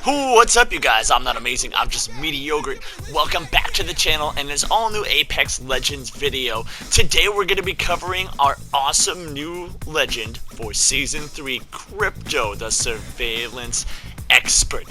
What's up, you guys? I'm not amazing, I'm just mediocre. Welcome back to the channel and this all new Apex Legends video. Today we're going to be covering our awesome new legend for Season 3, Crypto, the Surveillance Expert.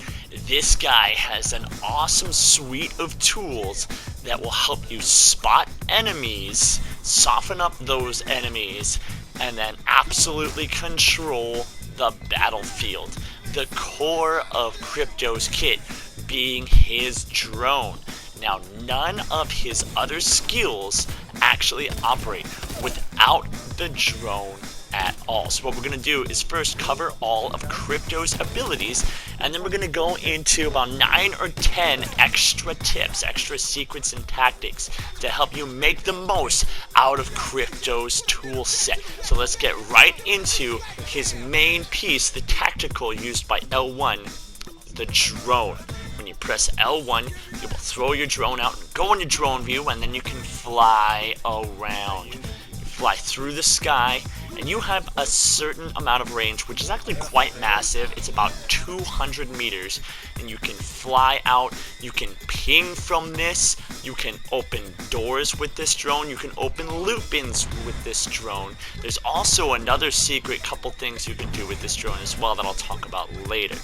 This guy has an awesome suite of tools that will help you spot enemies, soften up those enemies, and then absolutely control the battlefield. The core of Crypto's kit being his drone. Now, none of his other skills actually operate without the drone at all. So what we're going to do is first cover all of Crypto's abilities, and then we're going to go into about 9 or 10 extra tips, extra secrets and tactics to help you make the most out of Crypto's tool set. So let's get right into his main piece, the tactical used by L1, the drone. When you press L1, you will throw your drone out, go into drone view, and then you can fly around. You fly through the sky, and you have a certain amount of range, which is actually quite massive. It's about 200 meters, and you can fly out, you can ping from this, you can open doors with this drone, you can open loot bins with this drone. There's also another secret couple things you can do with this drone as well that I'll talk about later.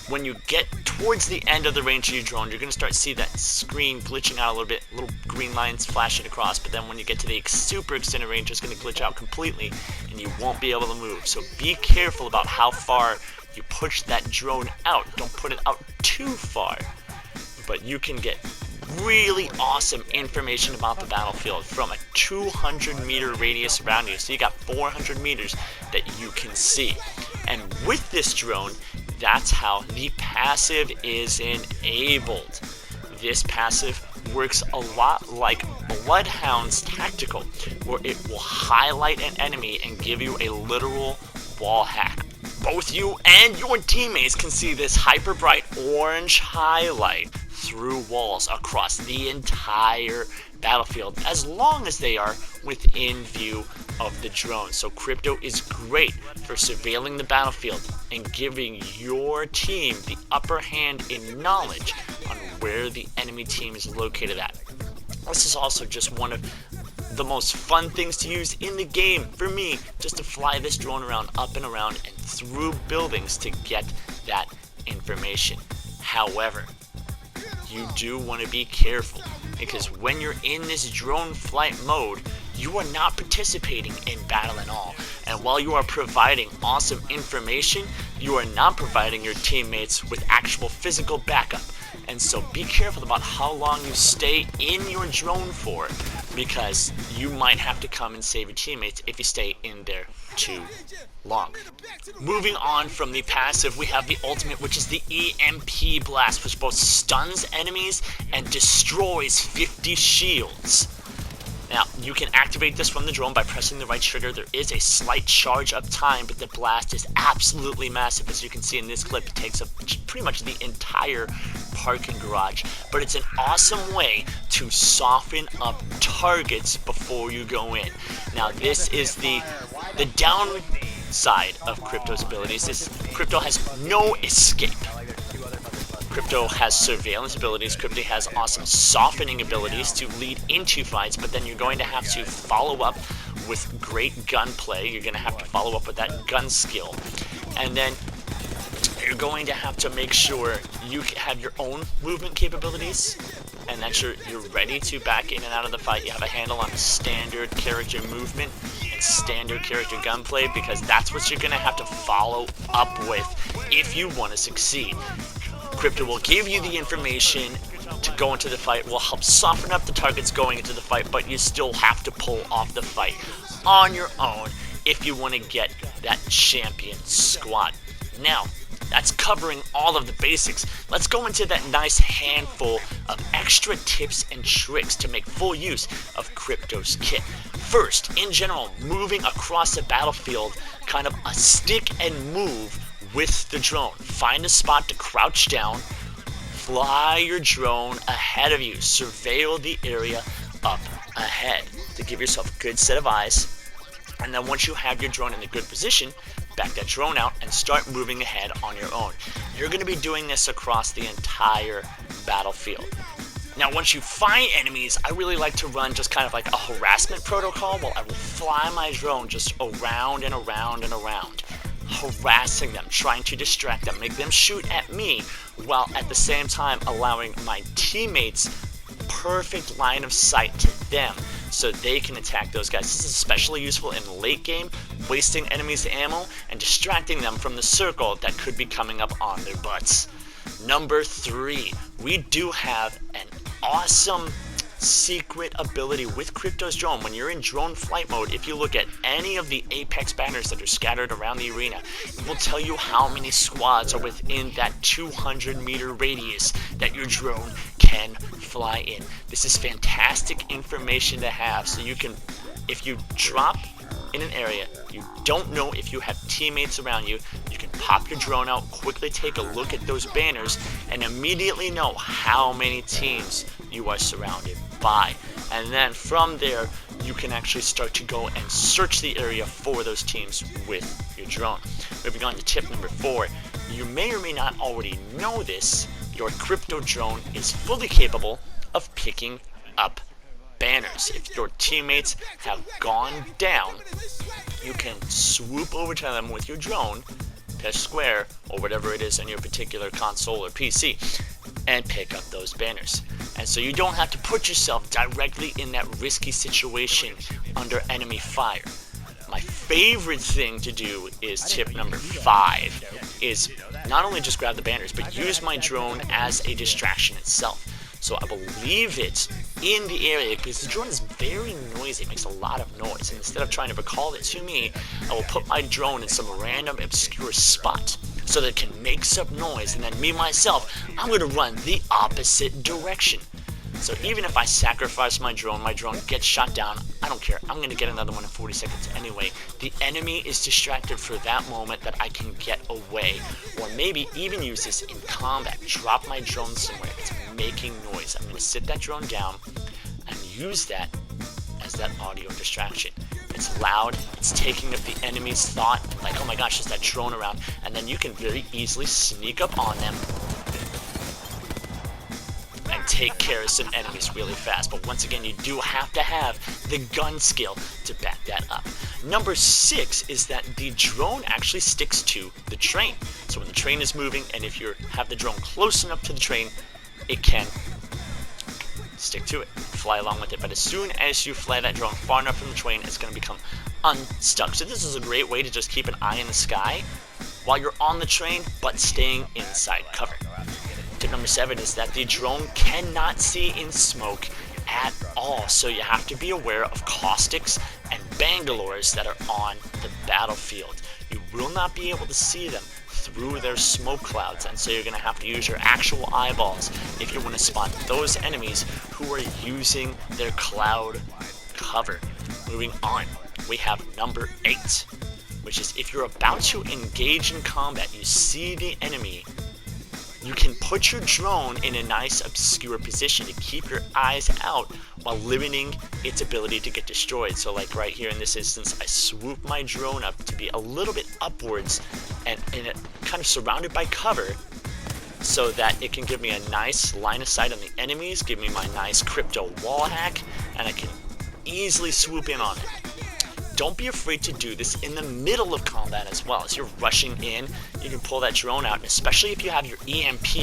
When you get towards the end of the range of your drone, you're going to start to see that screen glitching out a little bit, little green lines flashing across, but then when you get to the super extended range, it's going to glitch out completely, and you won't be able to move. So be careful about how far you push that drone out. Don't put it out too far, but you can get really awesome information about the battlefield from a 200-meter radius around you. So you got 400 meters that you can see. And with this drone, that's how the passive is enabled. This passive works a lot like Bloodhound's tactical, where it will highlight an enemy and give you a literal wall hack. Both you and your teammates can see this hyper bright orange highlight through walls across the entire battlefield, as long as they are within view of the drone. So Crypto is great for surveilling the battlefield and giving your team the upper hand in knowledge on where the enemy team is located at. This is also just one of the most fun things to use in the game for me, just to fly this drone around, up and around and through buildings to get that information. However, you do want to be careful, because when you're in this drone flight mode, you are not participating in battle at all. And while you are providing awesome information, you are not providing your teammates with actual physical backup. And so be careful about how long you stay in your drone for, because you might have to come and save your teammates if you stay in there too long. Moving on from the passive, we have the ultimate, which is the EMP blast, which both stuns enemies and destroys 50 shields. Now, you can activate this from the drone by pressing the right trigger. There is a slight charge up time, but the blast is absolutely massive. As you can see in this clip, it takes up pretty much the entire parking garage. But it's an awesome way to soften up targets before you go in. Now, this is the downside of Crypto's abilities. Crypto has no escape. Crypto has surveillance abilities. Crypto has awesome softening abilities to lead into fights, but then you're going to have to follow up with great gunplay. You're going to have to follow up with that gun skill. And then you're going to have to make sure you have your own movement capabilities, and that you're ready to back in and out of the fight. You have a handle on standard character movement and standard character gunplay, because that's what you're going to have to follow up with if you want to succeed. Crypto will give you the information to go into the fight, will help soften up the targets going into the fight, but you still have to pull off the fight on your own if you want to get that champion squad. Now, that's covering all of the basics. Let's go into that nice handful of extra tips and tricks to make full use of Crypto's kit. First, in general, moving across the battlefield, kind of a stick and move with the drone. Find a spot to crouch down, fly your drone ahead of you, surveil the area up ahead to give yourself a good set of eyes, and then once you have your drone in a good position, back that drone out, and start moving ahead on your own. You're going to be doing this across the entire battlefield. Now, once you find enemies, I really like to run just kind of like a harassment protocol. Well, I will fly my drone just around and around and around, harassing them, trying to distract them, make them shoot at me, while at the same time allowing my teammates perfect line of sight to them so they can attack those guys. This is especially useful in late game, wasting enemies' ammo and distracting them from the circle that could be coming up on their butts. Number 3, we do have an awesome secret ability with Crypto's drone. When you're in drone flight mode, if you look at any of the Apex banners that are scattered around the arena, it will tell you how many squads are within that 200-meter radius that your drone can fly in. This is fantastic information to have, so you can, if you drop in an area, you don't know if you have teammates around you, you can pop your drone out, quickly take a look at those banners, and immediately know how many teams you are surrounded by. And then from there, you can actually start to go and search the area for those teams with your drone. Moving on to tip number 4, you may or may not already know this, your Crypto drone is fully capable of picking up banners. If your teammates have gone down, you can swoop over to them with your drone, press square or whatever it is on your particular console or PC, and pick up those banners. And so you don't have to put yourself directly in that risky situation under enemy fire. My favorite thing to do is tip number 5, is not only just grab the banners, but use my drone as a distraction itself. So I will leave it in the area because the drone is very noisy, it makes a lot of noise, and instead of trying to recall it to me, I will put my drone in some random obscure spot so that it can make some noise, and then me myself, I'm going to run the opposite direction. So even if I sacrifice my drone gets shot down, I don't care. I'm going to get another one in 40 seconds anyway. The enemy is distracted for that moment that I can get away. Or maybe even use this in combat. Drop my drone somewhere. It's making noise. I'm going to sit that drone down and use that as that audio distraction. It's loud, it's taking up the enemy's thought, like, oh my gosh, there's that drone around, and then you can very easily sneak up on them and take care of some enemies really fast. But once again, you do have to have the gun skill to back that up. Number 6 is that the drone actually sticks to the train. So when the train is moving, and if you have the drone close enough to the train, it can stick to it, fly along with it. But as soon as you fly that drone far enough from the train, it's going to become unstuck. So this is a great way to just keep an eye in the sky while you're on the train, but staying inside cover. Tip number 7 is that the drone cannot see in smoke at all, so you have to be aware of caustics and bangalores that are on the battlefield. You will not be able to see them through their smoke clouds, and so you're going to have to use your actual eyeballs if you want to spot those enemies who are using their cloud cover. Moving on, we have number 8, which is if you're about to engage in combat, you see the enemy, you can put your drone in a nice obscure position to keep your eyes out while limiting its ability to get destroyed. So like right here in this instance, I swoop my drone up to be a little bit upwards and kind of surrounded by cover so that it can give me a nice line of sight on the enemies, give me my nice crypto wall hack, and I can easily swoop in on it. Don't be afraid to do this in the middle of combat as well. As you're rushing in, you can pull that drone out, and especially if you have your EMP,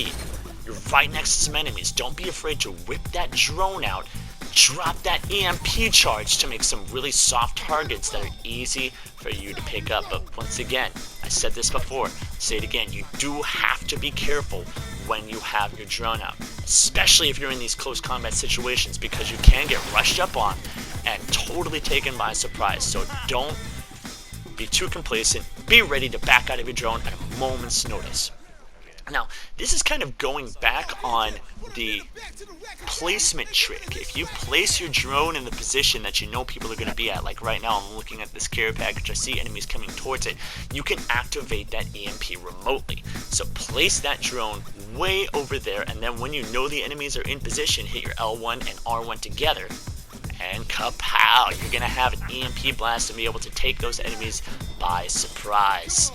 you're right next to some enemies. Don't be afraid to whip that drone out, drop that EMP charge to make some really soft targets that are easy for you to pick up. But once again, I said this before, say it again, you do have to be careful when you have your drone out, especially if you're in these close combat situations, because you can get rushed up on and totally taken by surprise. So don't be too complacent. Be ready to back out of your drone at a moment's notice. Now, this is kind of going back on the placement trick. If you place your drone in the position that you know people are going to be at, like right now I'm looking at this care package, I see enemies coming towards it, you can activate that EMP remotely. So place that drone way over there, and then when you know the enemies are in position, hit your L1 and R1 together, and kapow, you're going to have an EMP blast and be able to take those enemies by surprise.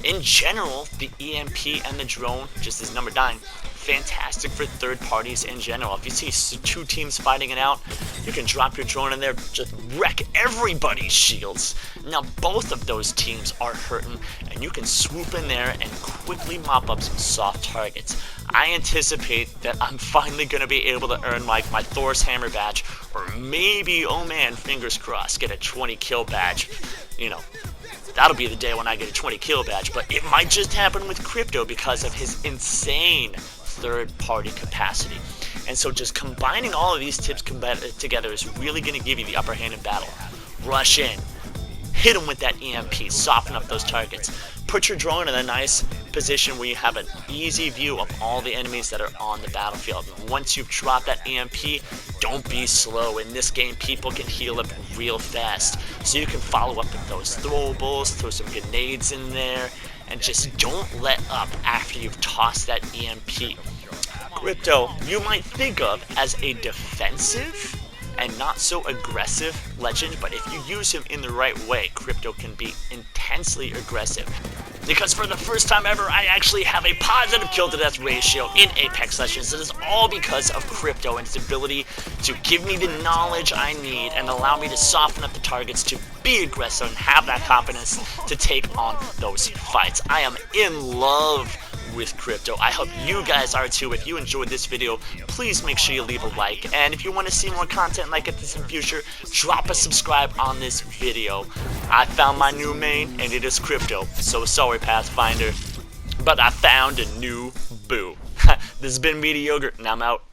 In general, the EMP and the drone, just as number 9, fantastic for third parties in general. If you see two teams fighting it out, you can drop your drone in there, just wreck everybody's shields. Now both of those teams are hurting, and you can swoop in there and quickly mop up some soft targets. I anticipate that I'm finally going to be able to earn my Thor's Hammer badge, or maybe, oh man, fingers crossed, get a 20 kill badge. You know, that'll be the day when I get a 20 kill badge, but it might just happen with Crypto because of his insane third-party capacity. And so just combining all of these tips together is really going to give you the upper hand in battle. Rush in, hit them with that EMP, soften up those targets. Put your drone in a nice position where you have an easy view of all the enemies that are on the battlefield. And once you've dropped that EMP, don't be slow. In this game, people can heal up real fast. So you can follow up with those throwables, throw some grenades in there, and just don't let up after you've tossed that EMP. Crypto, you might think of as a defensive and not so aggressive legend, but if you use him in the right way, Crypto can be intensely aggressive. Because for the first time ever, I actually have a positive kill to death ratio in Apex Legends. It is all because of Crypto and its ability to give me the knowledge I need and allow me to soften up the targets, to be aggressive and have that confidence to take on those fights. I am in love with Crypto. I hope you guys are too. If you enjoyed this video, please make sure you leave a like, and if you want to see more content like this in the future, drop a subscribe on this video. I found my new main, and it is Crypto. So sorry, Pathfinder, but I found a new boo. This has been Mediocre, and I'm out.